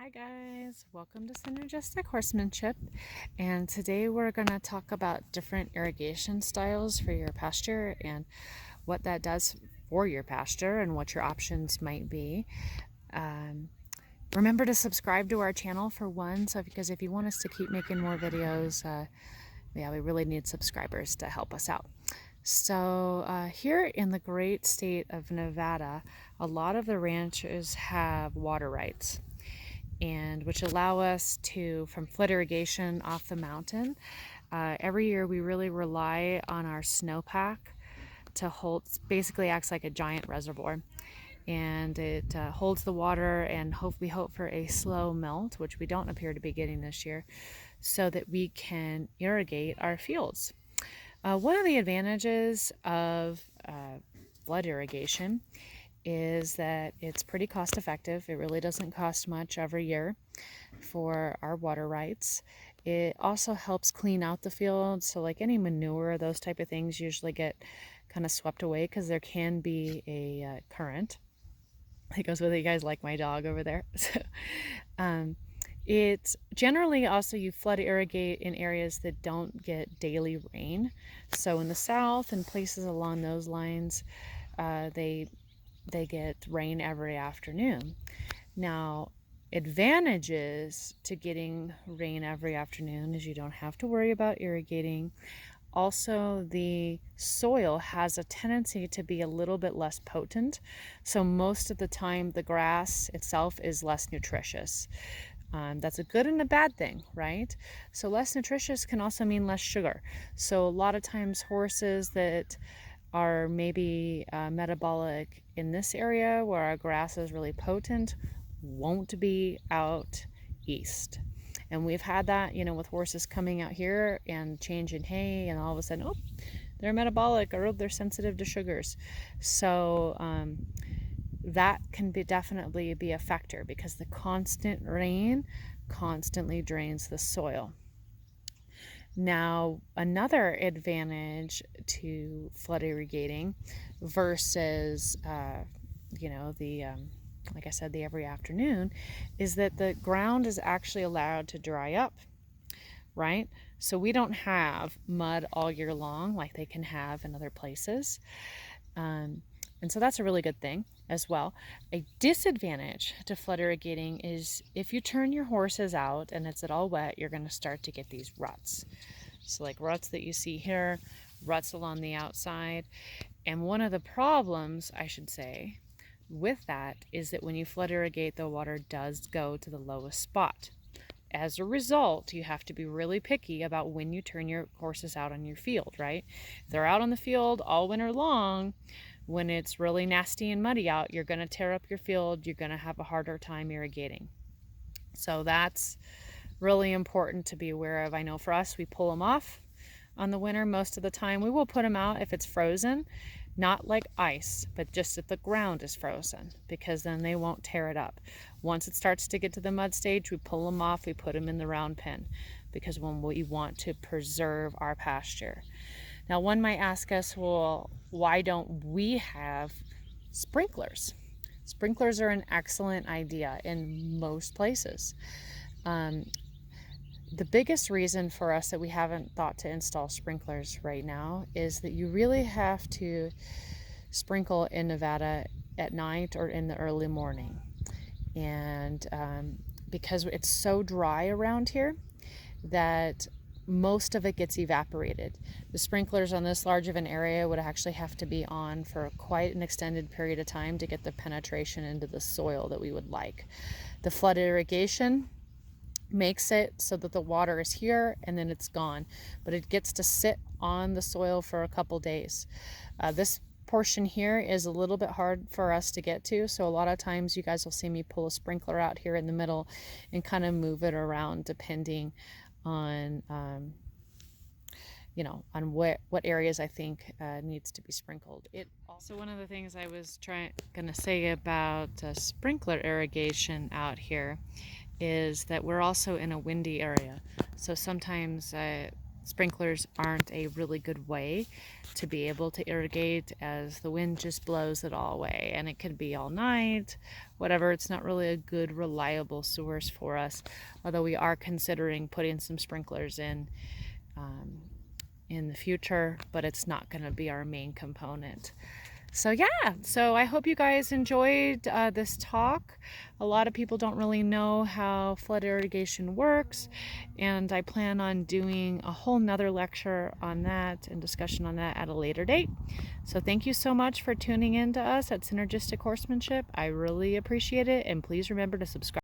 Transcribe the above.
Hi guys, welcome to Synergistic Horsemanship, and today we're going to talk about different irrigation styles for your pasture and what that does for your pasture and what your options might be. Remember to subscribe to our channel for one, because if you want us to keep making more videos, we really need subscribers to help us out. So here in the great state of Nevada, a lot of the ranches have water rights, and which allow us to, from flood irrigation off the mountain. Every year we really rely on our snowpack to hold, basically acts like a giant reservoir, and it holds the water, and we hope for a slow melt, which we don't appear to be getting this year, so that we can irrigate our fields. One of the advantages of flood irrigation is that it's pretty cost effective. It really doesn't cost much every year for our water rights. It also helps clean out the field, so like any manure, those type of things usually get kind of swept away because there can be a current. It goes with it. You guys like my dog over there. So it's generally also, you flood irrigate in areas that don't get daily rain. So in the south and places along those lines, they get rain every afternoon. Now, advantages to getting rain every afternoon is you don't have to worry about irrigating. Also, the soil has a tendency to be a little bit less potent, so most of the time the grass itself is less nutritious. That's a good and a bad thing, right? So less nutritious can also mean less sugar. So a lot of times horses that are maybe metabolic in this area where our grass is really potent won't be out east. And we've had that, with horses coming out here and changing hay, and all of a sudden, oh, they're metabolic, or oh, they're sensitive to sugars. So that can definitely be a factor, because the constant rain constantly drains the soil. Now, another advantage to flood irrigating versus, like I said, the every afternoon, is that the ground is actually allowed to dry up, right? So we don't have mud all year long like they can have in other places. And so that's a really good thing as well. A disadvantage to flood irrigating is if you turn your horses out and it's at all wet, you're going to start to get these ruts. So like ruts that you see here, ruts along the outside. And one of the problems, I should say, with that is that when you flood irrigate, the water does go to the lowest spot. As a result, you have to be really picky about when you turn your horses out on your field, right? If they're out on the field all winter long, when it's really nasty and muddy out, you're going to tear up your field. You're going to have a harder time irrigating. So that's really important to be aware of. I know for us, we pull them off on the winter most of the time. We will put them out if it's frozen, not like ice, but just if the ground is frozen, because then they won't tear it up. Once it starts to get to the mud stage, we pull them off, we put them in the round pen, because when we want to preserve our pasture. Now, one might ask us, well, why don't we have sprinklers? Sprinklers are an excellent idea in most places. The biggest reason for us that we haven't thought to install sprinklers right now is that you really have to sprinkle in Nevada at night or in the early morning. And because it's so dry around here that most of it gets evaporated. The sprinklers on this large of an area would actually have to be on for quite an extended period of time to get the penetration into the soil that we would like. The flood irrigation makes it so that the water is here and then it's gone, but it gets to sit on the soil for a couple days. This portion here is a little bit hard for us to get to, so a lot of times you guys will see me pull a sprinkler out here in the middle and kind of move it around depending on on what areas I think needs to be sprinkled. Also, one of the things I was gonna say about sprinkler irrigation out here is that we're also in a windy area, so sometimes sprinklers aren't a really good way to be able to irrigate, as the wind just blows it all away, and it could be all night, whatever. It's not really a good, reliable source for us, although we are considering putting some sprinklers in the future, but it's not going to be our main component. So yeah, so I hope you guys enjoyed this talk. A lot of people don't really know how flood irrigation works, and I plan on doing a whole nother lecture on that and discussion on that at a later date. So thank you so much for tuning in to us at Synergistic Horsemanship. I really appreciate it, and please remember to subscribe.